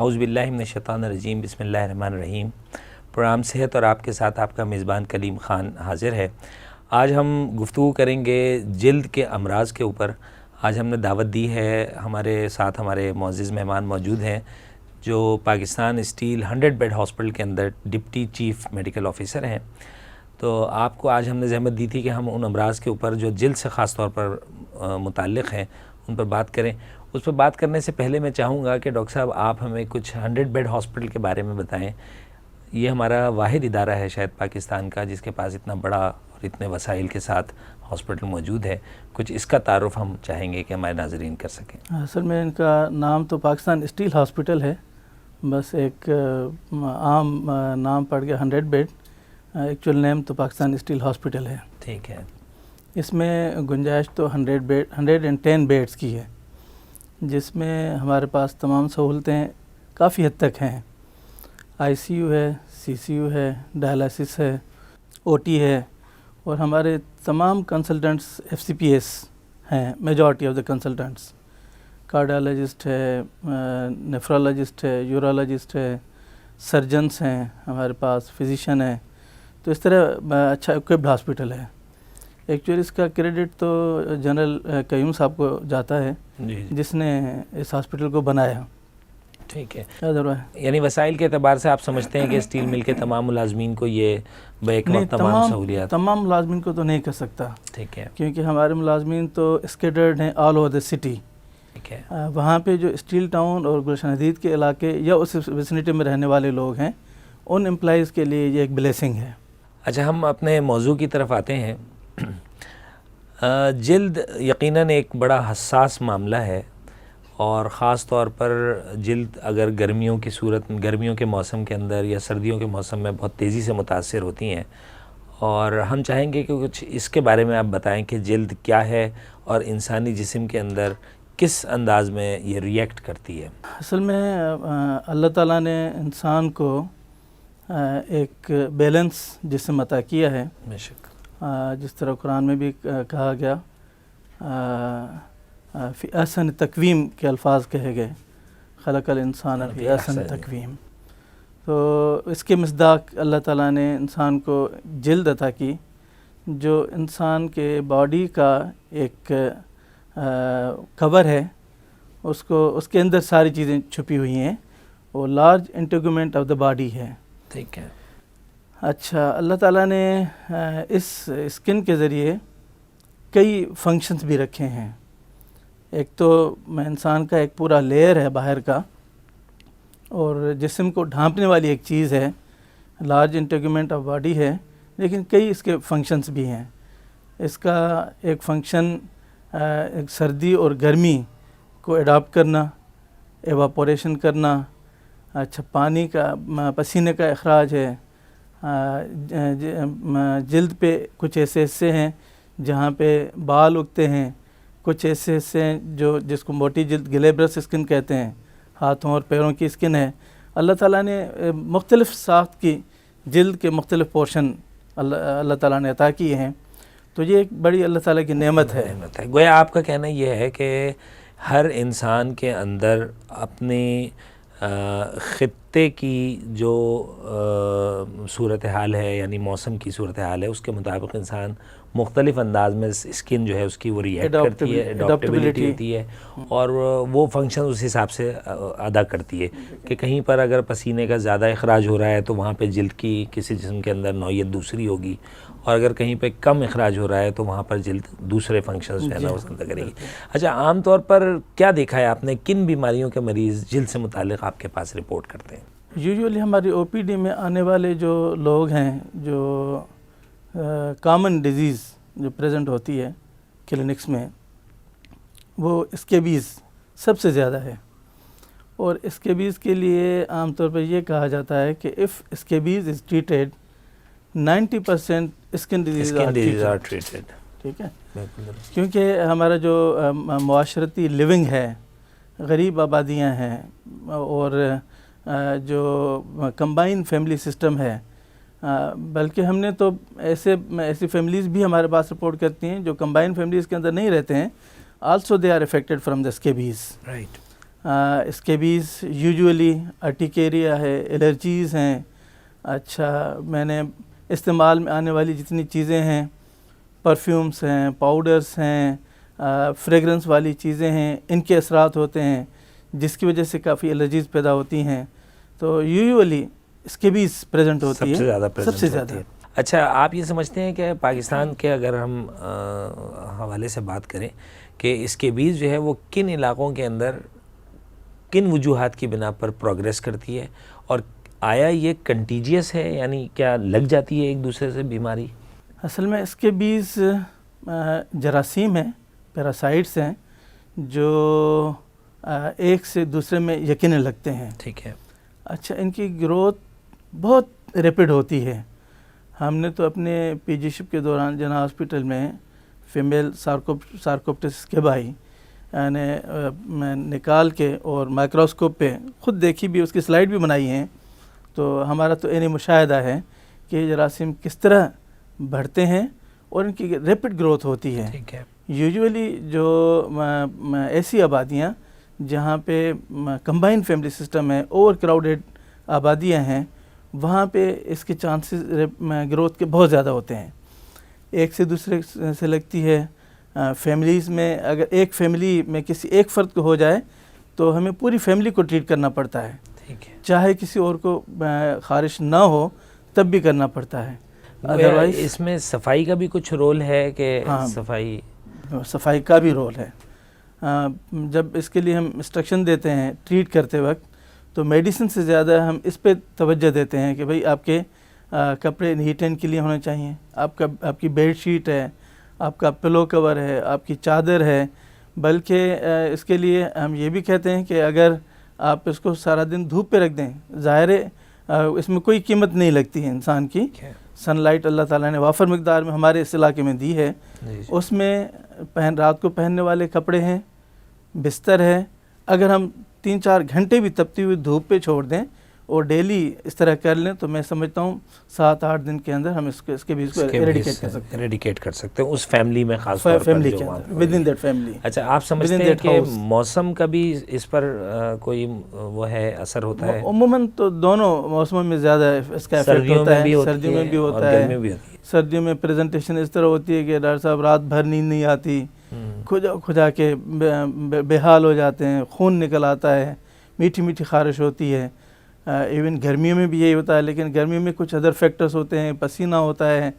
اعوذ باللہ من الشیطان الرجیم، بسم اللہ الرحمن الرحیم۔ پروگرام صحت اور آپ کے ساتھ آپ کا میزبان کلیم خان حاضر ہے۔ آج ہم گفتگو کریں گے جلد کے امراض کے اوپر۔ آج ہم نے دعوت دی ہے، ہمارے ساتھ ہمارے معزز مہمان موجود ہیں جو پاکستان اسٹیل 100 بیڈ ہاسپٹل کے اندر ڈپٹی چیف میڈیکل آفیسر ہیں۔ تو آپ کو آج ہم نے زحمت دی تھی کہ ہم ان امراض کے اوپر جو جلد سے خاص طور پر متعلق ہیں ان پر بات کریں۔ اس پر بات کرنے سے پہلے میں چاہوں گا کہ ڈاکٹر صاحب آپ ہمیں کچھ 100 بیڈ ہاسپٹل کے بارے میں بتائیں۔ یہ ہمارا واحد ادارہ ہے شاید پاکستان کا جس کے پاس اتنا بڑا اور اتنے وسائل کے ساتھ ہاسپٹل موجود ہے۔ کچھ اس کا تعارف ہم چاہیں گے کہ ہمارے ناظرین کر سکیں۔ اصل میں ان کا نام تو پاکستان اسٹیل ہاسپٹل ہے، بس ایک عام نام پڑ گیا 100 بیڈ، ایکچوئل نیم تو پاکستان اسٹیل ہاسپٹل ہے۔ ٹھیک ہے۔ اس میں گنجائش تو 110 بیڈس کی ہے، جس میں ہمارے پاس تمام سہولتیں کافی حد تک ہیں۔ آئی سی یو ہے، سی سی یو ہے، ڈائلسس ہے، او ٹی ہے، اور ہمارے تمام consultants F C P S ہیں، majority of the consultants. Cardiologist ہے، نیفرولوجسٹ ہے، یورولوجسٹ ہے، سرجنس ہیں ہمارے پاس، فزیشین ہیں۔ تو اس طرح اچھا اکوپڈ ہاسپٹل ہے۔ ایکچولی اس کا کریڈٹ تو جنرل قیوم صاحب کو جاتا ہے جس نے اس ہاسپٹل کو بنایا۔ ٹھیک ہے، یعنی وسائل کے اعتبار سے آپ سمجھتے ہیں کہ اسٹیل مل کے تمام ملازمین کو یہ بیک وقت تمام سہولیات؟ تمام ملازمین کو تو نہیں کر سکتا، ٹھیک ہے، کیونکہ ہمارے ملازمین تو اسکیٹرڈ ہیں آل اوور دا سٹی۔ ٹھیک ہے، وہاں پہ جو اسٹیل ٹاؤن اور گلشن حدید کے علاقے یا اس ویسینٹی میں رہنے والے لوگ ہیں، ان امپلائیز کے لیے یہ ایک بلیسنگ ہے۔ اچھا، ہم اپنے موضوع کی طرف آتے ہیں۔ جلد یقیناً ایک بڑا حساس معاملہ ہے، اور خاص طور پر جلد اگر گرمیوں کے موسم کے اندر یا سردیوں کے موسم میں بہت تیزی سے متاثر ہوتی ہیں، اور ہم چاہیں گے کہ کچھ اس کے بارے میں آپ بتائیں کہ جلد کیا ہے اور انسانی جسم کے اندر کس انداز میں یہ ریئیکٹ کرتی ہے۔ اصل میں اللہ تعالیٰ نے انسان کو ایک بیلنس جسم عطا کیا ہے، بے شک، جس طرح قرآن میں بھی کہا گیا، فی احسن تقویم کے الفاظ کہے گئے، خلق الانسان فی احسن تقویم۔ تو اس کے مصداق اللہ تعالیٰ نے انسان کو جلد عطا کی، جو انسان کے باڈی کا ایک کور ہے، اس کے اندر ساری چیزیں چھپی ہوئی ہیں، وہ لارج انٹیگومنٹ آف دا باڈی ہے۔ ٹھیک ہے۔ اچھا، اللہ تعالیٰ نے اس اسکن کے ذریعے کئی فنکشنز بھی رکھے ہیں۔ ایک تو انسان کا ایک پورا لیئر ہے باہر کا، اور جسم کو ڈھانپنے والی ایک چیز ہے، لارج انٹیگومنٹ آف باڈی ہے، لیکن کئی اس کے فنکشنز بھی ہیں۔ اس کا ایک فنکشن ایک سردی اور گرمی کو اڈاپٹ کرنا، ایواپوریشن کرنا۔ اچھا، پانی کا پسینے کا اخراج ہے۔ جلد پہ کچھ ایسے حصے ہیں جہاں پہ بال اگتے ہیں، کچھ ایسے حصے ہیں جس کو موٹی جلد گلیبرس اسکن کہتے ہیں، ہاتھوں اور پیروں کی اسکن ہے۔ اللہ تعالیٰ نے مختلف ساخت کی جلد کے مختلف پورشن اللہ تعالیٰ نے عطا کیے ہیں، تو یہ ایک بڑی اللہ تعالیٰ کی نعمت ہے۔ گویا آپ کا کہنا یہ ہے کہ ہر انسان کے اندر اپنی خطے کی جو صورتحال ہے، یعنی موسم کی صورتحال ہے، اس کے مطابق انسان مختلف انداز میں اسکن جو ہے اس کی وہ ریئیکٹ کرتی ہے، اڈاپٹیبلٹی ہوتی ہے، اور وہ فنکشن اس حساب سے ادا کرتی ہے کہ کہیں پر اگر پسینے کا زیادہ اخراج ہو رہا ہے تو وہاں پہ جلد کی کسی جسم کے اندر نوعیت دوسری ہوگی، اور اگر کہیں پہ کم اخراج ہو رہا ہے تو وہاں پر جلد دوسرے فنکشنز جو ہے نا اس اندر کرے گی۔ اچھا، عام طور پر کیا دیکھا ہے آپ نے، کن بیماریوں کے مریض جلد سے متعلق آپ کے پاس رپورٹ کرتے ہیں؟ یوزولی ہماری او پی ڈی میں آنے والے جو لوگ ہیں، جو کامن ڈیزیز جو پریزنٹ ہوتی ہے کلینکس میں، وہ اسکیبیز سب سے زیادہ ہے، اور اسکیبیز کے لیے عام طور پر یہ کہا جاتا ہے کہ if scabies is treated 90% skin disease are treated. ٹھیک ہے، کیونکہ ہمارا جو معاشرتی لیونگ ہے، غریب آبادیاں ہیں، اور جو کمبائن فیملی سسٹم ہے، بلکہ ہم نے تو ایسی فیملیز بھی ہمارے پاس رپورٹ کرتی ہیں جو کمبائن فیملیز کے اندر نہیں رہتے ہیں، also they are affected from the scabies. Right. Scabies usually urticaria ہے، الرجیز ہیں. اچھا میں نے استعمال میں آنے والی جتنی چیزیں ہیں، پرفیومس ہیں، پاؤڈرس ہیں، فریگرنس والی چیزیں ہیں، ان کے اثرات ہوتے ہیں جس کی وجہ سے کافی الرجیز پیدا ہوتی ہیں. تو یوجولی اسکیبیز پریزنٹ ہوتی ہے سب سے زیادہ. اچھا آپ یہ سمجھتے ہیں کہ پاکستان کے اگر ہم حوالے سے بات کریں کہ اسکیبیز جو ہے وہ کن علاقوں کے اندر کن وجوہات کی بنا پر پروگریس کرتی ہے، اور آیا یہ کنٹیجیس ہے، یعنی کیا لگ جاتی ہے ایک دوسرے سے بیماری؟ اصل میں اسکیبیز جراثیم ہیں، پیراسائٹس ہیں جو ایک سے دوسرے میں یقیناً لگتے ہیں. ٹھیک ہے. اچھا ان کی گروتھ بہت ریپڈ ہوتی ہے. ہم نے تو اپنے پی جی شپ کے دوران جناح ہاسپٹل میں فیمیل سارکوپٹس کیبائی میں نکال کے اور مائکروسکوپ پہ خود دیکھی بھی، اس کی سلائیڈ بھی بنائی ہیں. تو ہمارا تو عینی مشاہدہ ہے کہ جراثیم کس طرح بڑھتے ہیں اور ان کی ریپڈ گروتھ ہوتی ہے. ٹھیک ہے. یوجولی جو ایسی آبادیاں جہاں پہ کمبائن فیملی سسٹم ہے، اوور کراؤڈیڈ آبادیاں ہیں، وہاں پہ اس کے چانسز گروتھ کے بہت زیادہ ہوتے ہیں. ایک سے دوسرے سے لگتی ہے. فیملیز میں اگر ایک فیملی میں کسی ایک فرد کو ہو جائے تو ہمیں پوری فیملی کو ٹریٹ کرنا پڑتا ہے. چاہے کسی اور کو خارش نہ ہو تب بھی کرنا پڑتا ہے. ادروائز اس میں صفائی کا بھی کچھ رول ہے کہ صفائی کا بھی رول ہے. جب اس کے لیے ہم انسٹرکشن دیتے ہیں ٹریٹ کرتے وقت تو میڈیسن سے زیادہ ہم اس پہ توجہ دیتے ہیں کہ بھئی آپ کے کپڑے نیٹ اینڈ کلین ہونے چاہیے، آپ کی بیڈ شیٹ ہے، آپ کا پلو کور ہے، آپ کی چادر ہے. بلکہ اس کے لیے ہم یہ بھی کہتے ہیں کہ اگر آپ اس کو سارا دن دھوپ پہ رکھ دیں، ظاہر ہے اس میں کوئی قیمت نہیں لگتی ہے انسان کی. سن لائٹ اللہ تعالیٰ نے وافر مقدار میں ہمارے اس علاقے میں دی ہے. اس میں رات کو پہننے والے کپڑے ہیں، بستر ہے. اگر ہم 3-4 گھنٹے بھی تپتی ہوئی دھوپ پہ چھوڑ دیں اور ڈیلی اس طرح کر لیں تو میں سمجھتا ہوں 7-8 دن کے اندر ہم اس کے بیچ کو ایریڈیکیٹ کر سکتے ہیں اس فیملی میں، خاص طور پر فیملی کے اندر ود ان دیٹ فیملی. اچھا آپ سمجھتے ہیں کہ موسم کا بھی اس پر کوئی وہ ہے اثر ہوتا ہے؟ عموماً تو دونوں موسموں میں زیادہ اس کا افیکٹ ہوتا ہے. سردیوں میں بھی ہوتا ہے. سردیوں میں پریزنٹیشن اس طرح ہوتی ہے کہ ڈاکٹر صاحب رات بھر نیند نہیں آتی، کھجا کے بے حال ہو جاتے ہیں، خون نکل آتا ہے، میٹھی میٹھی خارش ہوتی ہے. ایون گرمیوں میں بھی یہی ہوتا ہے، لیکن گرمیوں میں کچھ ادر فیکٹرز ہوتے ہیں، پسینہ ہوتا ہے،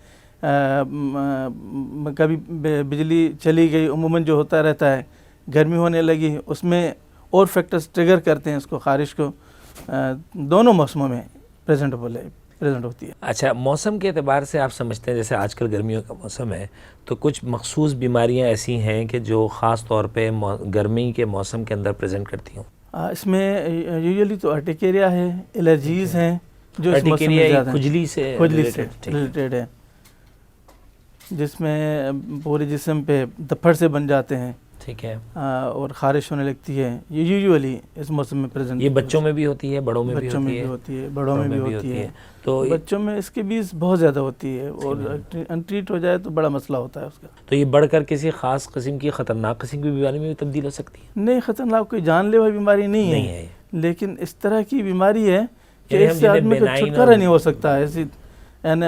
کبھی بجلی چلی گئی، عموماً جو ہوتا رہتا ہے. گرمی ہونے لگی، اس میں اور فیکٹرز ٹریگر کرتے ہیں اس کو، خارش کو. دونوں موسموں میں پریزنٹ ہوتی ہے. اچھا موسم کے اعتبار سے آپ سمجھتے ہیں جیسے آج کل گرمیوں کا موسم ہے تو کچھ مخصوص بیماریاں ایسی ہیں کہ جو خاص طور پہ گرمی کے موسم کے اندر پریزنٹ کرتی ہوں؟ اس میں یوجولی تو ارٹیکیریا ہے، الرجیز ہیں جو اس موسم میں زیادہ کھجلی سے ریلیٹڈ ہے، جس میں پورے جسم پہ دپڑ سے بن جاتے ہیں. ٹھیک ہے. اور خارش ہونے لگتی ہے. یہ یوجولی اس موسم میں پریزنٹ. یہ بچوں میں بھی ہوتی ہے، بڑوں میں بھی ہوتی ہے، بڑوں میں بھی ہوتی ہے. تو بچوں میں اس کی بھی بہت زیادہ ہوتی ہے اور انٹریٹ ہو جائے تو بڑا مسئلہ ہوتا ہے اس کا. تو یہ بڑھ کر کسی خاص قسم کی خطرناک قسم کی بیماری میں بھی تبدیل ہو سکتی ہے؟ نہیں، خطرناک کوئی جان لیوا بیماری نہیں ہے، لیکن اس طرح کی بیماری ہے کہ اس سے آدمی کو چھٹکارا نہیں ہو سکتا. ایسی یعنی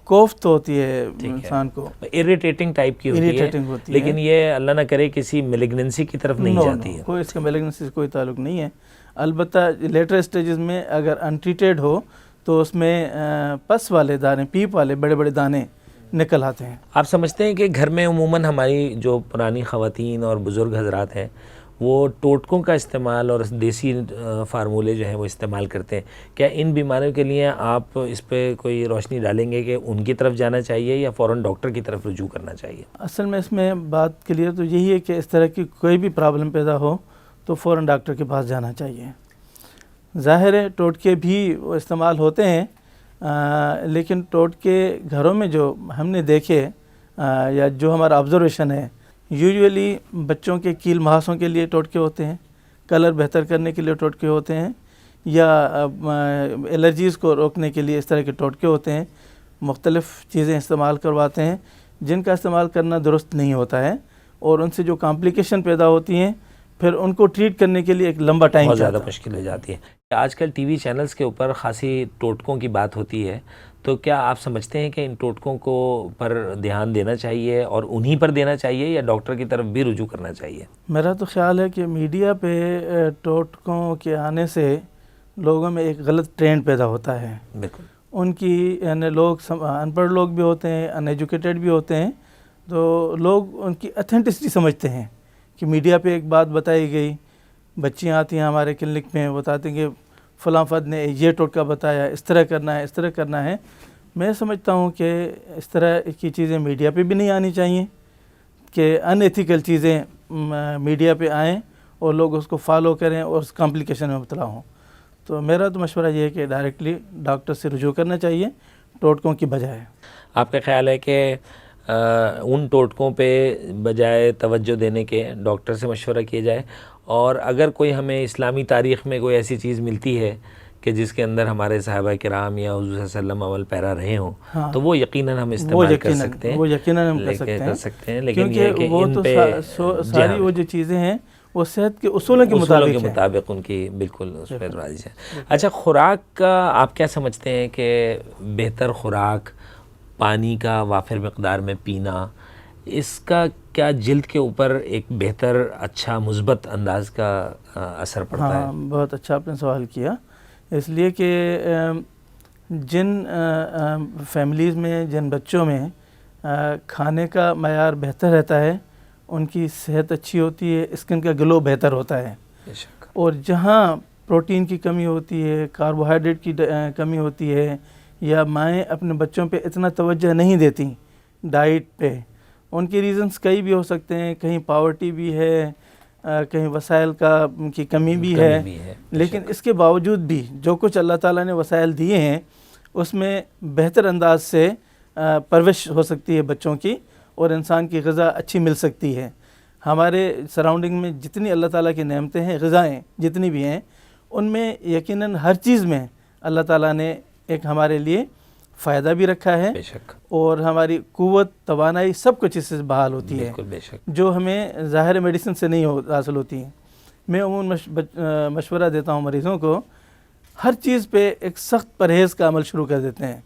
کوفت ہوتی ہے انسان کو، اریٹیٹنگ ٹائپ کی ہوتی ہے، لیکن یہ اللہ نہ کرے کسی میلیگننسی کی طرف نہیں جاتی ہے. کوئی اس کا میلیگننسی سے کوئی تعلق نہیں ہے. البتہ لیٹر اسٹیجز میں اگر انٹریٹڈ ہو تو اس میں پس والے دانے، پیپ والے بڑے بڑے دانے نکل آتے ہیں. آپ سمجھتے ہیں کہ گھر میں عموماً ہماری جو پرانی خواتین اور بزرگ حضرات ہیں وہ ٹوٹکوں کا استعمال اور دیسی فارمولے جو ہیں وہ استعمال کرتے ہیں، کیا ان بیماریوں کے لیے آپ اس پہ کوئی روشنی ڈالیں گے کہ ان کی طرف جانا چاہیے یا فوراً ڈاکٹر کی طرف رجوع کرنا چاہیے؟ اصل میں اس میں بات کلیئر تو یہی ہے کہ اس طرح کی کوئی بھی پرابلم پیدا ہو تو فوراً ڈاکٹر کے پاس جانا چاہیے. ظاہر ہے ٹوٹکے بھی استعمال ہوتے ہیں، لیکن ٹوٹکے گھروں میں جو ہم نے دیکھے یا جو ہمارا آبزرویشن ہے، یوجولی بچوں کے کیل مہاسوں کے لیے ٹوٹکے ہوتے ہیں، کلر بہتر کرنے کے لیے ٹوٹکے ہوتے ہیں، یا الرجیز کو روکنے کے لیے اس طرح کے ٹوٹکے ہوتے ہیں. مختلف چیزیں استعمال کرواتے ہیں جن کا استعمال کرنا درست نہیں ہوتا ہے اور ان سے جو کمپلیکیشن پیدا ہوتی ہیں پھر ان کو ٹریٹ کرنے کے لیے ایک لمبا ٹائم بہت زیادہ مشکل ہو جاتی ہے. آج کل ٹی وی چینلز کے اوپر خاصی ٹوٹکوں کی بات ہوتی ہے، تو کیا آپ سمجھتے ہیں کہ ان ٹوٹکوں کو پر دھیان دینا چاہیے اور انہی پر دینا چاہیے یا ڈاکٹر کی طرف بھی رجوع کرنا چاہیے؟ میرا تو خیال ہے کہ میڈیا پہ ٹوٹکوں کے آنے سے لوگوں میں ایک غلط ٹرینڈ پیدا ہوتا ہے. بالکل. ان کی یعنی لوگ ان پڑھ لوگ بھی ہوتے ہیں، ان ایجوکیٹڈ بھی ہوتے ہیں، تو لوگ ان کی اتھینٹسٹی سمجھتے ہیں کہ میڈیا پہ ایک بات بتائی گئی. بچیاں آتی ہیں ہمارے کلینک میں، بتاتے ہیں کہ فلاں فرد نے یہ ٹوٹکا بتایا، اس طرح کرنا ہے، اس طرح کرنا ہے. میں سمجھتا ہوں کہ اس طرح کی چیزیں میڈیا پہ بھی نہیں آنی چاہیے کہ ان ایتھیکل چیزیں میڈیا پہ آئیں اور لوگ اس کو فالو کریں اور اس کمپلیکیشن میں مبتلا ہوں. تو میرا تو مشورہ یہ ہے کہ ڈائریکٹلی ڈاکٹر سے رجوع کرنا چاہیے ٹوٹکوں کی بجائے. آپ کا خیال ہے کہ ان ٹوٹکوں پہ بجائے توجہ دینے کے ڈاکٹر سے مشورہ کیا جائے، اور اگر کوئی ہمیں اسلامی تاریخ میں کوئی ایسی چیز ملتی ہے کہ جس کے اندر ہمارے صحابہ کرام یا حضور صلی اللہ علیہ وسلم عمل پیرا رہے ہوں، تو وہ یقیناً ہم استعمال کر سکتے ہیں. وہ یقیناً ہم کر سکتے ہیں لیکن یہ کہ وہ تو ساری وہ جو چیزیں ہیں وہ صحت کے اصولوں کے مطابق ان کی بالکل اس پہ راضی ہے. اچھا، خوراک کا آپ کیا سمجھتے ہیں کہ بہتر خوراک، پانی کا وافر مقدار میں پینا، اس کا کیا جلد کے اوپر ایک بہتر اچھا مثبت انداز کا اثر پڑتا ہے؟ ہاں، بہت اچھا آپ نے سوال کیا. اس لیے کہ جن فیملیز میں، جن بچوں میں کھانے کا معیار بہتر رہتا ہے، ان کی صحت اچھی ہوتی ہے، اسکن کا گلو بہتر ہوتا ہے. اور جہاں پروٹین کی کمی ہوتی ہے، کاربوہائیڈریٹ کی کمی ہوتی ہے، یا مائیں اپنے بچوں پہ اتنا توجہ نہیں دیتی ڈائٹ پہ، ان کے ریزنز کئی بھی ہو سکتے ہیں. کہیں پاورٹی بھی ہے، کہیں وسائل کی کمی بھی ہے، لیکن اس کے باوجود بھی جو کچھ اللہ تعالیٰ نے وسائل دیے ہیں اس میں بہتر انداز سے پرورش ہو سکتی ہے بچوں کی، اور انسان کی غذا اچھی مل سکتی ہے. ہمارے سراؤنڈنگ میں جتنی اللہ تعالیٰ کی نعمتیں ہیں، غذائیں جتنی بھی ہیں، ان میں یقیناً ہر چیز میں اللہ تعالیٰ نے ایک ہمارے لیے فائدہ بھی رکھا ہے، اور ہماری قوت، توانائی سب کچھ اس سے بحال ہوتی ہے، جو ہمیں ظاہر میڈیسن سے نہیں حاصل ہوتی ہیں. میں عموماً مشورہ دیتا ہوں مریضوں کو، ہر چیز پہ ایک سخت پرہیز کا عمل شروع کر دیتے ہیں.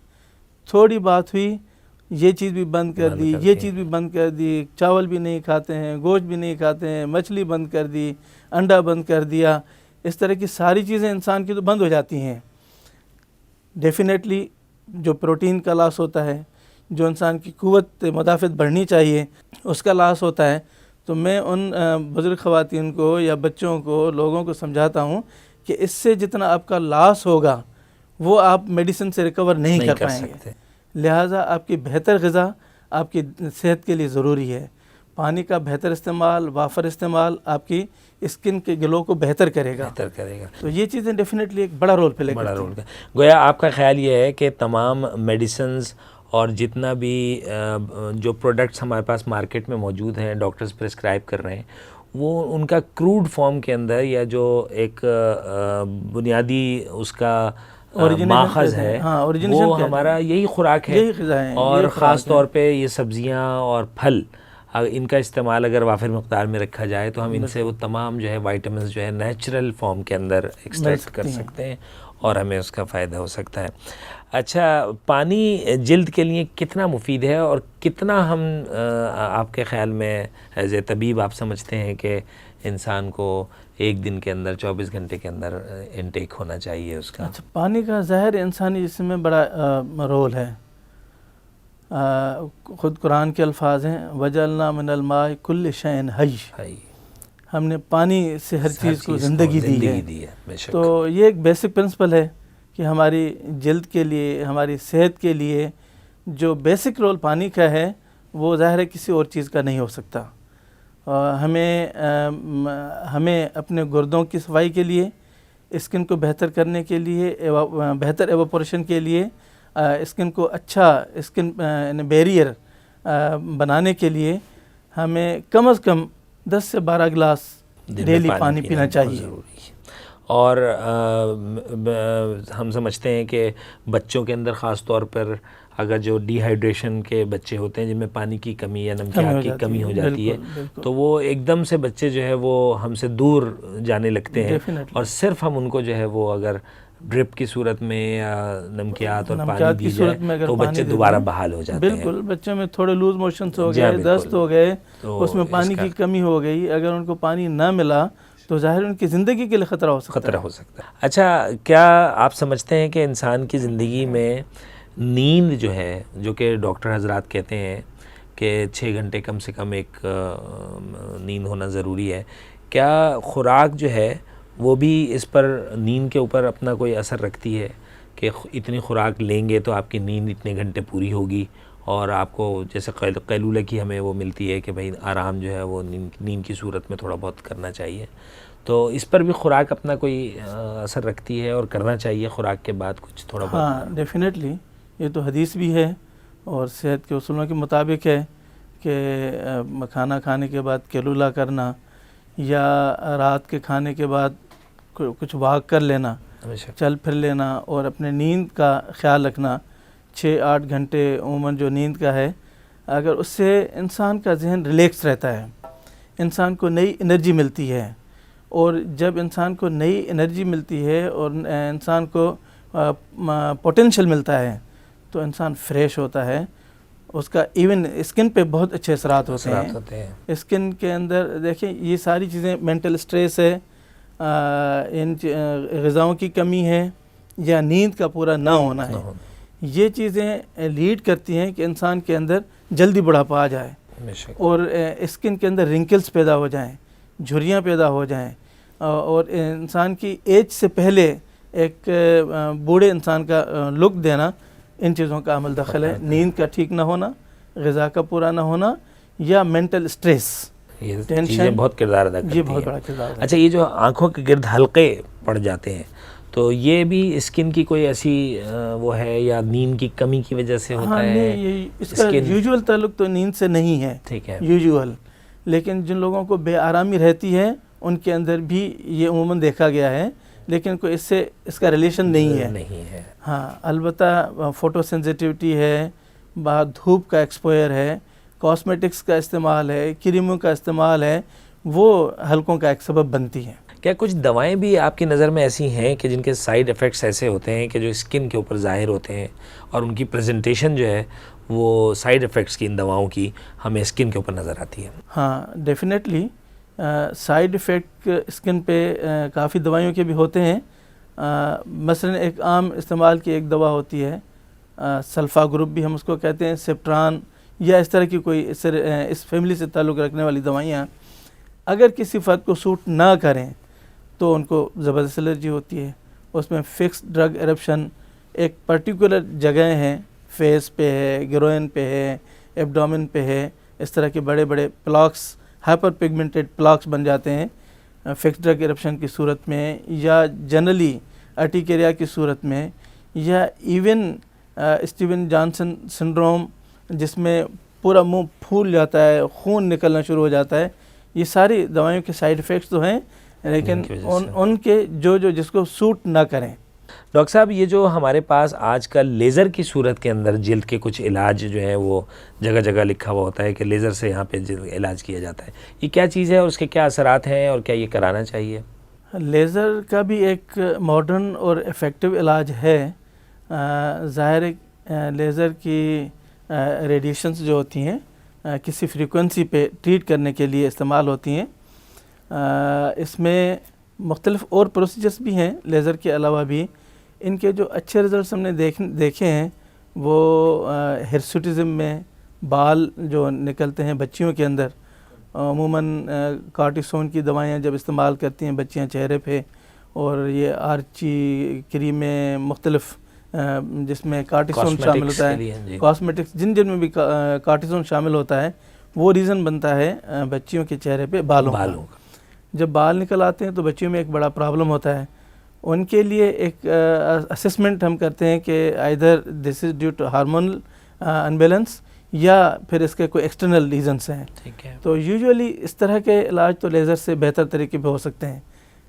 تھوڑی بات ہوئی، یہ چیز بھی بند کر دی، یہ چیز بھی بند کر دی، چاول بھی نہیں کھاتے ہیں، گوشت بھی نہیں کھاتے ہیں، مچھلی بند کر دی، انڈا بند کر دیا. اس طرح کی ساری چیزیں انسان کی تو بند ہو جاتی ہیں. ڈیفینیٹلی جو پروٹین کا لاس ہوتا ہے، جو انسان کی قوت مدافعت بڑھنی چاہیے، اس کا لاس ہوتا ہے. تو میں ان بزرگ خواتین کو یا بچوں کو، لوگوں کو سمجھاتا ہوں کہ اس سے جتنا آپ کا لاس ہوگا وہ آپ میڈیسن سے ریکور نہیں کر پائیں گے. لہٰذا آپ کی بہتر غذا آپ کی صحت کے لیے ضروری ہے. پانی کا بہتر استعمال، وافر استعمال آپ کی اسکن کے گلو کو بہتر کرے گا. تو یہ چیزیں ڈیفینیٹلی ایک بڑا رول پلے کرتی ہیں. گویا آپ کا خیال یہ ہے کہ تمام میڈیسنز اور جتنا بھی جو پروڈکٹس ہمارے پاس مارکیٹ میں موجود ہیں، ڈاکٹرز پرسکرائب کر رہے ہیں، وہ ان کا کروڈ فارم کے اندر، یا جو ایک بنیادی اس کا ماخذ ہے، وہ ہمارا یہی خوراک ہے. اور خاص طور پہ یہ سبزیاں اور پھل، ان کا استعمال اگر وافر مقدار میں رکھا جائے تو ہم ان سے وہ تمام جو ہے وائٹامنز جو ہے نیچرل فارم کے اندر ایکسٹریکٹ کر سکتے ہیں، اور ہمیں اس کا فائدہ ہو سکتا ہے. اچھا، پانی جلد کے لیے کتنا مفید ہے، اور کتنا ہم آپ کے خیال میں ایز اے طبیب آپ سمجھتے ہیں کہ انسان کو ایک دن کے اندر 24 گھنٹے کے اندر انٹیک ہونا چاہیے اس کا؟ اچھا، پانی کا ظاہر انسانی جسم میں بڑا رول ہے. خود قرآن کے الفاظ ہیں، وَجَعَلْنَا مِنَ الْمَاءِ كُلِّ شَيْءٍ حَيٍّ، ہم نے پانی سے ہر چیز کو زندگی دی ہے. تو یہ ایک بیسک پرنسپل ہے کہ ہماری جلد کے لیے، ہماری صحت کے لیے جو بیسک رول پانی کا ہے وہ ظاہر ہے کسی اور چیز کا نہیں ہو سکتا. ہمیں اپنے گردوں کی صفائی کے لیے، اسکن کو بہتر کرنے کے لیے، بہتر ایواپوریشن کے لیے، اسکن کو اچھا اسکن بیریئر بنانے کے لیے ہمیں کم از کم 10 سے 12 گلاس ڈیلی پانی پینا چاہیے. اور ہم سمجھتے ہیں کہ بچوں کے اندر خاص طور پر اگر جو ڈی ہائیڈریشن کے بچے ہوتے ہیں جن میں پانی کی کمی یا نمکیات کی کمی ہو جاتی ہے تو وہ ایک دم سے بچے جو ہے وہ ہم سے دور جانے لگتے ہیں، اور صرف ہم ان کو جو ہے وہ اگر ڈرپ کی صورت میں یا نمکیات اور پانی دی جائے تو بچے دوبارہ بحال ہو جاتے ہیں۔ بالکل، بچوں میں تھوڑے لوز موشنز ہو گئے، دست ہو گئے، اس میں پانی کی کمی ہو گئی، اگر ان کو پانی نہ ملا تو ظاہر ان کی زندگی کے لیے خطرہ ہو سکتا ہے۔ اچھا، کیا آپ سمجھتے ہیں کہ انسان کی زندگی میں نیند جو ہے، جو کہ ڈاکٹر حضرات کہتے ہیں کہ 6 گھنٹے کم سے کم ایک نیند ہونا ضروری ہے، کیا خوراک جو ہے وہ بھی اس پر نیند کے اوپر اپنا کوئی اثر رکھتی ہے کہ اتنی خوراک لیں گے تو آپ کی نیند اتنے گھنٹے پوری ہوگی، اور آپ کو جیسے قیلولہ کی ہمیں وہ ملتی ہے کہ بھئی آرام جو ہے وہ نیند کی صورت میں تھوڑا بہت کرنا چاہیے، تو اس پر بھی خوراک اپنا کوئی اثر رکھتی ہے اور کرنا چاہیے خوراک کے بعد کچھ تھوڑا بہت؟ ہاں ڈیفینیٹلی، یہ تو حدیث بھی ہے اور صحت کے اصولوں کے مطابق ہے کہ کھانا کھانے کے بعد قیلولہ کرنا یا رات کے کھانے کے بعد کچھ واک کر لینا، چل پھر لینا، اور اپنے نیند کا خیال رکھنا۔ 6-8 گھنٹے عموماً جو نیند کا ہے، اگر اس سے انسان کا ذہن ریلیکس رہتا ہے، انسان کو نئی انرجی ملتی ہے، اور جب انسان کو نئی انرجی ملتی ہے اور انسان کو پوٹینشیل ملتا ہے تو انسان فریش ہوتا ہے، اس کا ایون اسکن پہ بہت اچھے اثرات ہوتے ہیں۔ اسکن کے اندر دیکھیں یہ ساری چیزیں، مینٹل اسٹریس ہے، ان غذاؤں کی کمی ہے، یا نیند کا پورا نہ ہونا ہے، یہ چیزیں لیڈ کرتی ہیں کہ انسان کے اندر جلدی بڑھاپا آ جائے اور اسکن کے اندر رنکلز پیدا ہو جائیں، جھریاں پیدا ہو جائیں، اور انسان کی ایج سے پہلے ایک بوڑھے انسان کا لک دینا، ان چیزوں کا عمل دخل ہے۔ نیند کا ٹھیک نہ ہونا، غذا کا پورا نہ ہونا، یا مینٹل اسٹریس، یہ چیزیں بہت کردار ادا کرتی ہیں۔ یہ بہت بڑا کردار ادا۔ اچھا، یہ جو آنکھوں کے گرد حلقے پڑ جاتے ہیں تو یہ بھی اسکن کی کوئی ایسی وہ ہے یا نیند کی کمی کی وجہ سے ہوتا ہے؟ نہیں، اس کا یوزول تعلق تو نیند سے نہیں ہے، ٹھیک ہے، یوزول، لیکن جن لوگوں کو بے آرامی رہتی ہے ان کے اندر بھی یہ عموماً دیکھا گیا ہے، لیکن کوئی اس کا ریلیشن نہیں ہے۔ ہاں، البتہ فوٹو سینسیٹیوٹی ہے، بعد دھوپ کا ایکسپوئر ہے، کاسمیٹکس کا استعمال ہے، کریموں کا استعمال ہے، وہ حلقوں کا ایک سبب بنتی ہیں۔ کیا کچھ دوائیں بھی آپ کی نظر میں ایسی ہیں کہ جن کے سائیڈ ایفیکٹس ایسے ہوتے ہیں کہ جو اسکن کے اوپر ظاہر ہوتے ہیں، اور ان کی پریزنٹیشن جو ہے وہ سائیڈ ایفیکٹس کی ان دواؤں کی ہمیں اسکن کے اوپر نظر آتی ہے؟ ہاں ڈیفینیٹلی، سائیڈ ایفیکٹ اسکن پہ کافی دوائیوں کے بھی ہوتے ہیں۔ مثلا ایک عام استعمال کی ایک دوا ہوتی ہے سلفا گروپ بھی ہم اس کو کہتے ہیں، سپٹران، یا اس طرح کی کوئی اس فیملی سے تعلق رکھنے والی دوائیاں اگر کسی فرد کو سوٹ نہ کریں تو ان کو زبردست الرجی ہوتی ہے۔ اس میں فکس ڈرگ ایرپشن ایک پرٹیکولر جگہیں ہیں، فیس پہ ہے، گروئن پہ ہے، ایبڈومن پہ ہے، اس طرح کے بڑے بڑے پلاکس، ہائپر پگمنٹڈ پلاکس بن جاتے ہیں فکس ڈرگ ایرپشن کی صورت میں، یا جنرلی ارٹیکیریا کی صورت میں، یا ایون اسٹیون جانسن سنڈروم جس میں پورا منہ پھول جاتا ہے، خون نکلنا شروع ہو جاتا ہے۔ یہ ساری دوائیوں کے سائیڈ ایفیکٹس تو ہیں، لیکن ان کے جو جس کو سوٹ نہ کریں۔ ڈاکٹر صاحب، یہ جو ہمارے پاس آج کل لیزر کی صورت کے اندر جلد کے کچھ علاج جو ہے وہ جگہ جگہ لکھا ہوا ہوتا ہے کہ لیزر سے یہاں پہ علاج کیا جاتا ہے، یہ کیا چیز ہے اور اس کے کیا اثرات ہیں اور کیا یہ کرانا چاہیے؟ لیزر کا بھی ایک ماڈرن اور افیکٹو علاج ہے۔ ظاہر لیزر کی ریڈیشنز جو ہوتی ہیں کسی فریکوینسی پہ ٹریٹ کرنے کے لیے استعمال ہوتی ہیں۔ اس میں مختلف اور پروسیجرز بھی ہیں لیزر کے علاوہ بھی۔ ان کے جو اچھے رزلٹس ہم نے دیکھے ہیں وہ ہرسوٹزم میں بال جو نکلتے ہیں بچیوں کے اندر، عموماً کارٹیسون کی دوائیاں جب استعمال کرتی ہیں بچیاں چہرے پہ، اور یہ آرچی کریمیں مختلف جس میں کارٹیسون شامل ہوتا ہے، کاسمیٹکس جن میں بھی کارٹیسون شامل ہوتا ہے، وہ ریزن بنتا ہے بچیوں کے چہرے پہ بالوں کا۔ جب بال نکل آتے ہیں تو بچیوں میں ایک بڑا پرابلم ہوتا ہے۔ ان کے لیے ایک اسسمنٹ ہم کرتے ہیں کہ either this is due to hormonal imbalance یا پھر اس کے کوئی ایکسٹرنل ریزنس ہیں۔ تو یوزولی اس طرح کے علاج تو لیزر سے بہتر طریقے پہ ہو سکتے ہیں،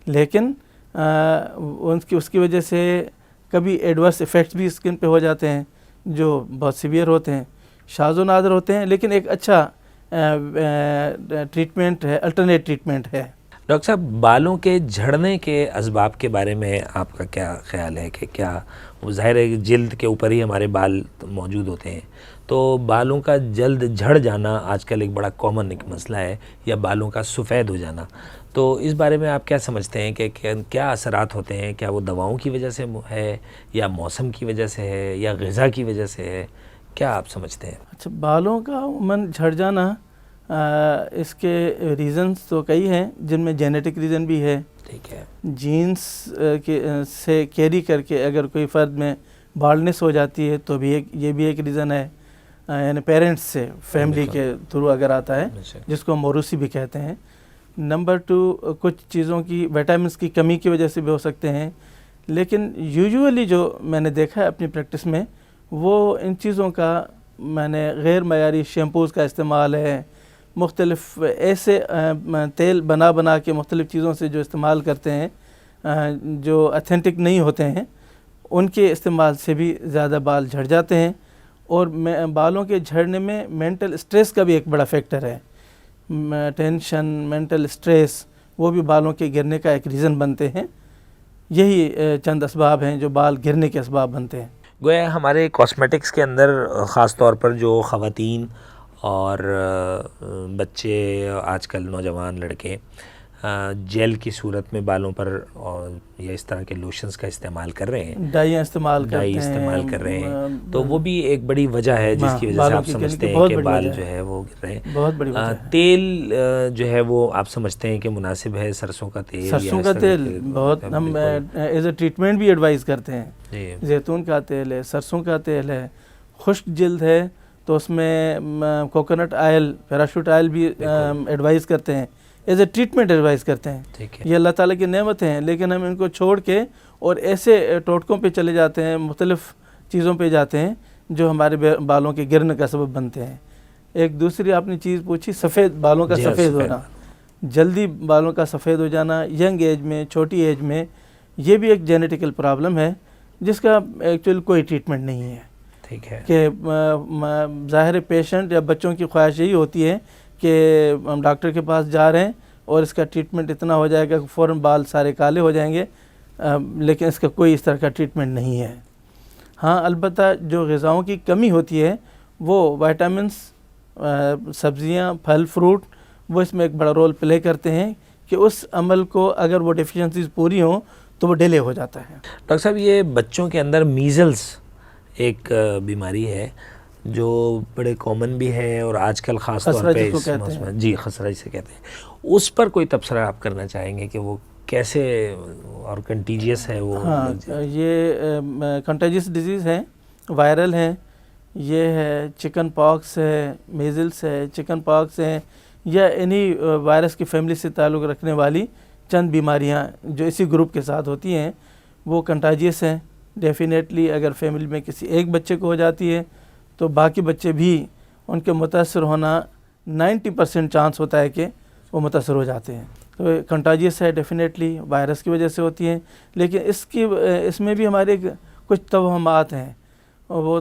لیکن اس کی وجہ سے کبھی ایڈورس ایفیکٹس بھی اسکن پہ ہو جاتے ہیں، جو بہت سیویئر ہوتے ہیں، شاذ و نادر ہوتے ہیں، لیکن ایک اچھا ٹریٹمنٹ ہے، الٹرنیٹ ٹریٹمنٹ ہے۔ ڈاکٹر صاحب، بالوں کے جھڑنے کے اسباب کے بارے میں آپ کا کیا خیال ہے کہ کیا وہ ظاہر ہے کہ جلد کے اوپر ہی ہمارے بال موجود ہوتے ہیں، تو بالوں کا جلد جھڑ جانا آج کل ایک بڑا کامن ایک مسئلہ ہے، یا بالوں کا سفید ہو جانا، تو اس بارے میں آپ کیا سمجھتے ہیں کہ کیا اثرات ہوتے ہیں؟ کیا وہ دواؤں کی وجہ سے ہے، یا موسم کی وجہ سے ہے، یا غذا کی وجہ سے ہے؟ کیا آپ سمجھتے ہیں؟ اچھا، بالوں کا عموماً جھڑ جانا اس کے ریزنز تو کئی ہیں، جن میں جینیٹک ریزن بھی ہے، ٹھیک ہے، جینز سے کیری کر کے اگر کوئی فرد میں بالنس ہو جاتی ہے تو بھی یہ بھی ایک ریزن ہے، یعنی پیرنٹس سے، فیملی کے تھرو اگر آتا ہے، جس کو موروثی بھی کہتے ہیں۔ نمبر 2، کچھ چیزوں کی وٹامنس کی کمی کی وجہ سے بھی ہو سکتے ہیں، لیکن یوجولی جو میں نے دیکھا ہے اپنی پریکٹس میں، وہ ان چیزوں کا میں نے غیر معیاری شیمپوز کا استعمال ہے، مختلف ایسے تیل بنا کے مختلف چیزوں سے جو استعمال کرتے ہیں جو اتھینٹک نہیں ہوتے ہیں، ان کے استعمال سے بھی زیادہ بال جھڑ جاتے ہیں۔ اور بالوں کے جھڑنے میں مینٹل اسٹریس کا بھی ایک بڑا فیکٹر ہے، ٹینشن، مینٹل اسٹریس، وہ بھی بالوں کے گرنے کا ایک ریزن بنتے ہیں۔ یہی چند اسباب ہیں جو بال گرنے کے اسباب بنتے ہیں۔ گویا ہمارے کاسمیٹکس کے اندر خاص طور پر جو خواتین اور بچے، آج کل نوجوان لڑکے جیل کی صورت میں بالوں پر یا اس طرح کے لوشنز کا استعمال کر رہے ہیں، ڈائی استعمال کر رہے ہیں، تو وہ بھی ایک بڑی وجہ ہے جس کی وجہ سے آپ سمجھتے ہیں کہ بال جو ہے وہ گر رہے ہیں۔ بہت بڑی وجہ ہے۔ تیل جو ہے وہ آپ سمجھتے ہیں کہ مناسب ہے؟ سرسوں کا تیل، سرسوں کا تیل بہت ہم ایز اے ٹریٹمنٹ بھی ایڈوائز کرتے ہیں۔ زیتون کا تیل ہے، سرسوں کا تیل ہے، خشک جلد ہے تو اس میں کوکونٹ آئل، پیراشوٹ آئل بھی ایڈوائز کرتے ہیں، ایز اے ٹریٹمنٹ ایڈوائز کرتے ہیں۔ یہ اللہ تعالیٰ کی نعمت ہیں، لیکن ہم ان کو چھوڑ کے اور ایسے ٹوٹکوں پہ چلے جاتے ہیں، مختلف چیزوں پہ جاتے ہیں جو ہمارے بالوں کے گرنے کا سبب بنتے ہیں۔ ایک دوسری آپ نے چیز پوچھی، سفید بالوں کا سفید ہونا، جلدی بالوں کا سفید ہو جانا ینگ ایج میں، چھوٹی ایج میں، یہ بھی ایک جینیٹیکل پرابلم ہے جس کا ایکچوئل کوئی ٹریٹمنٹ نہیں ہے۔ ٹھیک ہے کہ ظاہر پیشنٹ یا بچوں کی خواہش یہی ہوتی ہے کہ ہم ڈاکٹر کے پاس جا رہے ہیں اور اس کا ٹریٹمنٹ اتنا ہو جائے گا کہ فوراً بال سارے کالے ہو جائیں گے، لیکن اس کا کوئی اس طرح کا ٹریٹمنٹ نہیں ہے۔ ہاں، البتہ جو غذاؤں کی کمی ہوتی ہے، وہ وائٹامنس، سبزیاں، پھل، فروٹ، وہ اس میں ایک بڑا رول پلے کرتے ہیں کہ اس عمل کو اگر وہ ڈیفیشنسیز پوری ہوں تو وہ ڈیلے ہو جاتا ہے۔ ڈاکٹر صاحب، یہ بچوں کے اندر میزلز ایک بیماری ہے جو بڑے کامن بھی ہے، اور آج کل خاص طور پہ خسرہ جسے کہتے ہیں، اس پر کوئی تبصرہ آپ کرنا چاہیں گے کہ وہ کیسے اور کنٹیجیس ہے وہ؟ ہاں، یہ کنٹیجیس ڈیزیز ہے، وائرل ہے، یہ ہے چکن پاکس ہے، میزلس ہے، چکن پاکس ہے، یا انہی وائرس کی فیملی سے تعلق رکھنے والی چند بیماریاں جو اسی گروپ کے ساتھ ہوتی ہیں، وہ کنٹیجیس ہیں۔ ڈیفینیٹلی اگر فیملی میں کسی ایک بچے کو ہو جاتی ہے تو باقی بچے بھی ان کے متاثر ہونا 90% چانس ہوتا ہے کہ وہ متاثر ہو جاتے ہیں۔ تو کنٹیجیس ہے، ڈیفینیٹلی وائرس کی وجہ سے ہوتی ہیں، لیکن اس میں بھی ہمارے کچھ توہمات ہیں، اور وہ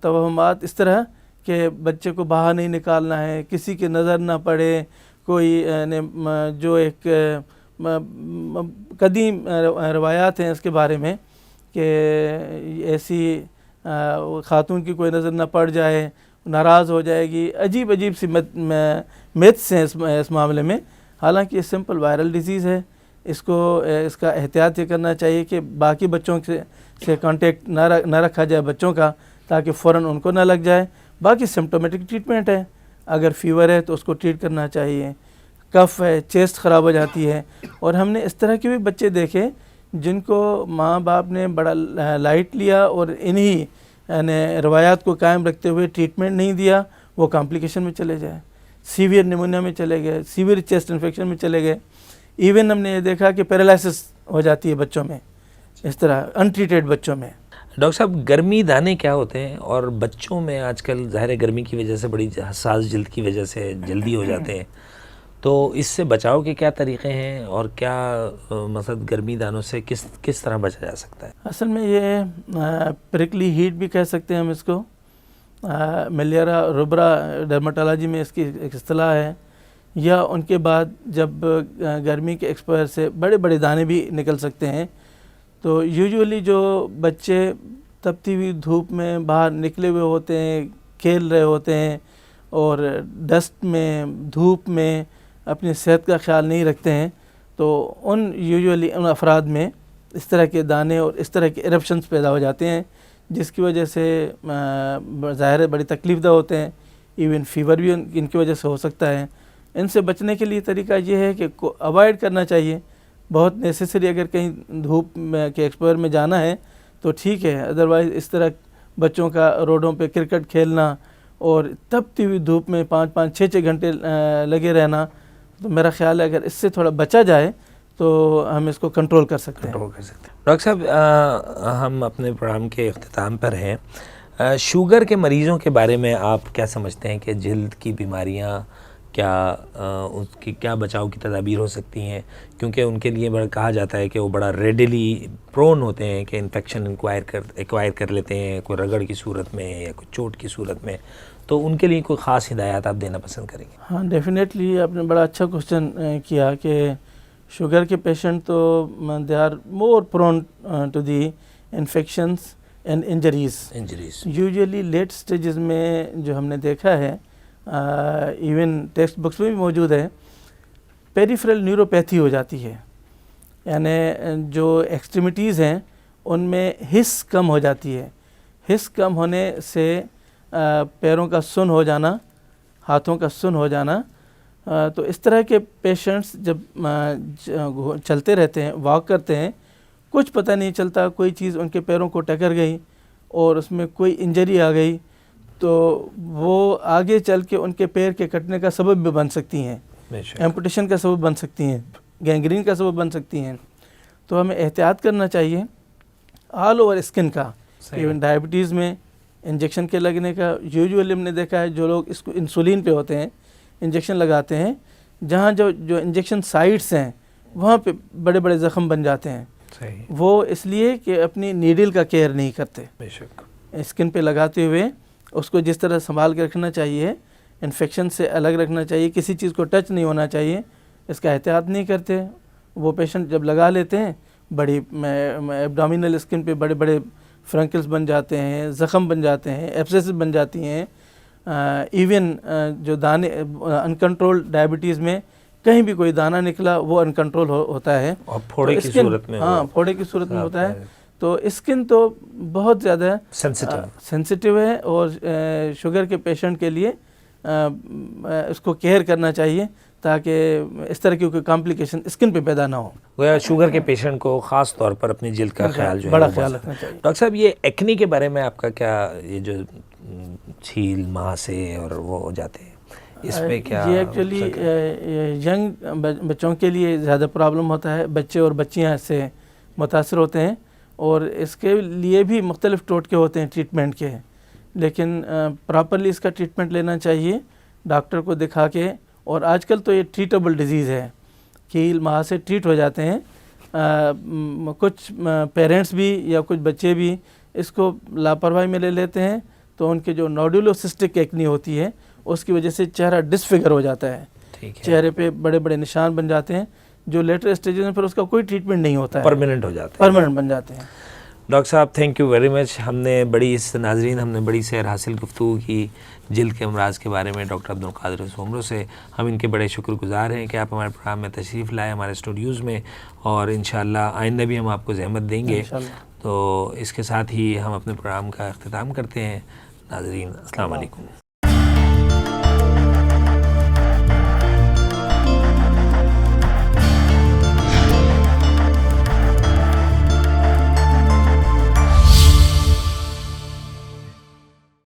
توہمات اس طرح کہ بچے کو باہر نہیں نکالنا ہے، کسی کی نظر نہ پڑے، کوئی جو ایک قدیم روایات ہیں اس کے بارے میں کہ ایسی خاتون کی کوئی نظر نہ پڑ جائے، ناراض ہو جائے گی، عجیب سی میتھس ہیں اس معاملے میں۔ حالانکہ یہ سمپل وائرل ڈیزیز ہے، اس کا احتیاط یہ کرنا چاہیے کہ باقی بچوں سے کانٹیکٹ نہ رکھا جائے بچوں کا، تاکہ فوراً ان کو نہ لگ جائے۔ باقی سمپٹومیٹک ٹریٹمنٹ ہے، اگر فیور ہے تو اس کو ٹریٹ کرنا چاہیے، کف ہے، چیسٹ خراب ہو جاتی ہے، اور ہم نے اس طرح کے بھی بچے دیکھے جن کو ماں باپ نے بڑا لائٹ لیا اور انہی روایات کو قائم رکھتے ہوئے ٹریٹمنٹ نہیں دیا، وہ کمپلیکیشن میں چلے جائے، سیویئر نیمونیا میں چلے گئے، سیویئر چیسٹ انفیکشن میں چلے گئے، ایون ہم نے یہ دیکھا کہ پیرالائسس ہو جاتی ہے بچوں میں، اس طرح انٹریٹڈ بچوں میں۔ ڈاکٹر صاحب، گرمی دانے کیا ہوتے ہیں؟ اور بچوں میں آج کل ظاہر گرمی کی وجہ سے، بڑی حساس جلد کی وجہ سے جلدی ہو جاتے ہیں، تو اس سے بچاؤ کے کیا طریقے ہیں اور کیا مثلا گرمی دانوں سے کس طرح بچا جا سکتا ہے؟ اصل میں یہ پرکلی ہیٹ بھی کہہ سکتے ہیں ہم اس کو، ملیرا روبرا ڈرماٹولوجی میں اس کی ایک اصطلاح ہے، یا ان کے بعد جب گرمی کے ایکسپوئر سے بڑے بڑے دانے بھی نکل سکتے ہیں. تو یوجولی جو بچے تپتی ہوئی دھوپ میں باہر نکلے ہوئے ہوتے ہیں، کھیل رہے ہوتے ہیں اور ڈسٹ میں دھوپ میں اپنی صحت کا خیال نہیں رکھتے ہیں، تو ان افراد میں اس طرح کے دانے اور اس طرح کے ایرپشنز پیدا ہو جاتے ہیں، جس کی وجہ سے ظاہر ہے بڑی تکلیف دہ ہوتے ہیں. ایون فیور بھی ان کی وجہ سے ہو سکتا ہے. ان سے بچنے کے لیے طریقہ یہ ہے کہ اوائڈ کرنا چاہیے. بہت نیسیسری اگر کہیں دھوپ کے ایکسپوئر میں جانا ہے تو ٹھیک ہے، ادروائز اس طرح بچوں کا روڈوں پہ کرکٹ کھیلنا اور تپتی ہوئی دھوپ میں 5-6 گھنٹے لگے رہنا، تو میرا خیال ہے اگر اس سے تھوڑا بچا جائے تو ہم اس کو کنٹرول کر سکتے ہیں. ڈاکٹر صاحب، ہم اپنے پروگرام کے اختتام پر ہیں. شوگر کے مریضوں کے بارے میں آپ کیا سمجھتے ہیں کہ جلد کی بیماریاں اس کی کیا بچاؤ کی تدابیر ہو سکتی ہیں؟ کیونکہ ان کے لیے بڑا کہا جاتا ہے کہ وہ بڑا ریڈیلی پرون ہوتے ہیں کہ انفیکشن ایکوائر کر لیتے ہیں، کوئی رگڑ کی صورت میں یا کوئی چوٹ کی صورت میں. تو ان کے لیے کوئی خاص ہدایات آپ دینا پسند کریں گے؟ ہاں ڈیفینیٹلی، آپ نے بڑا اچھا کوشچن کیا کہ شوگر کے پیشنٹ تو they are more prone to the infections and injuries. Usually late stages میں جو ہم نے دیکھا ہے، ایون ٹیکسٹ بکس میں بھی موجود ہے، پیریفرل نیوروپیتھی ہو جاتی ہے. یعنی جو ایکسٹریمٹیز ہیں ان میں حس کم ہو جاتی ہے. حس کم ہونے سے پیروں کا سن ہو جانا، ہاتھوں کا سن ہو جانا. تو اس طرح کے پیشنٹس جب چلتے رہتے ہیں، واک کرتے ہیں، کچھ پتہ نہیں چلتا، کوئی چیز ان کے پیروں کو ٹکر گئی اور اس میں کوئی انجری آ گئی تو وہ آگے چل کے ان کے پیر کے کٹنے کا سبب بھی بن سکتی ہیں، ایمپوٹیشن کا سبب بن سکتی ہیں، گینگرین کا سبب بن سکتی ہیں. تو ہمیں احتیاط کرنا چاہیے آل اوور اسکن کا. ایون ڈائبٹیز میں انجیکشن کے لگنے کا یوزولی ہم نے دیکھا ہے، جو لوگ اس کو انسولین پہ ہوتے ہیں، انجیکشن لگاتے ہیں، جہاں جو انجیکشن سائٹس ہیں وہاں پہ بڑے بڑے زخم بن جاتے ہیں. وہ اس لیے کہ اپنی نیڈل کا کیئر نہیں کرتے. اسکن پہ لگاتے ہوئے اس کو جس طرح سنبھال کے رکھنا چاہیے، انفیکشن سے الگ رکھنا چاہیے، کسی چیز کو ٹچ نہیں ہونا چاہیے، اس کا احتیاط نہیں کرتے. وہ پیشنٹ جب لگا لیتے ہیں، بڑی ایبڈومینل اسکن پہ بڑے بڑے فرنکلز بن جاتے ہیں، زخم بن جاتے ہیں، ایبسیسز بن جاتی ہیں. ایون جو دانے انکنٹرول ڈائبٹیز میں کہیں بھی کوئی دانہ نکلا وہ انکنٹرول ہوتا ہے، اور پھوڑے کی صورت میں، ہاں پھوڑے کی صورت میں ہوتا ہے. تو اسکن تو بہت زیادہ سینسٹیو ہے اور شوگر کے پیشنٹ کے لیے اس کو کیئر کرنا چاہیے تاکہ اس طرح کی کوئی کمپلیکیشن اسکن پہ پیدا نہ ہو. گویا شوگر کے پیشنٹ کو خاص طور پر اپنی جلد کا خیال جو ہے بڑا خیال رکھنا چاہیے. ڈاکٹر صاحب، یہ ایکنی کے بارے میں آپ کا کیا، یہ جو چھیل ماہ سے اور وہ ہو جاتے ہیں، اس پہ کیا؟ یہ ایکچولی ینگ بچوں کے لیے زیادہ پرابلم ہوتا ہے. بچے اور بچیاں اس سے متاثر ہوتے ہیں اور اس کے لیے بھی مختلف ٹوٹکے ہوتے ہیں ٹریٹمنٹ کے، لیکن پراپرلی اس کا ٹریٹمنٹ لینا چاہیے ڈاکٹر کو دکھا کے. اور آج کل تو یہ ٹریٹیبل ڈیزیز ہے، کیل ماہ سے ٹریٹ ہو جاتے ہیں. کچھ پیرنٹس بھی یا کچھ بچے بھی اس کو لاپرواہی میں لے لیتے ہیں تو ان کے جو نوڈولوسسٹک ایکنی ہوتی ہے اس کی وجہ سے چہرہ ڈسفگر ہو جاتا ہے، چہرے پہ بڑے بڑے نشان بن جاتے ہیں جو لیٹر اسٹیجز میں پھر اس کا کوئی ٹریٹمنٹ نہیں ہوتا ہے، پرماننٹ ہو جاتا ہے، پرماننٹ بن جاتے ہیں. ڈاکٹر صاحب تھینک یو ویری مچ. ہم نے بڑی سیر حاصل گفتگو کی جلد کے امراض کے بارے میں ڈاکٹر عبدالقادر سومرو سے. ہم ان کے بڑے شکر گزار ہیں کہ آپ ہمارے پروگرام میں تشریف لائے ہمارے اسٹوڈیوز میں، اور انشاءاللہ آئندہ بھی ہم آپ کو زحمت دیں گے. تو اس کے ساتھ ہی ہم اپنے پروگرام کا اختتام کرتے ہیں. ناظرین السلام علیکم.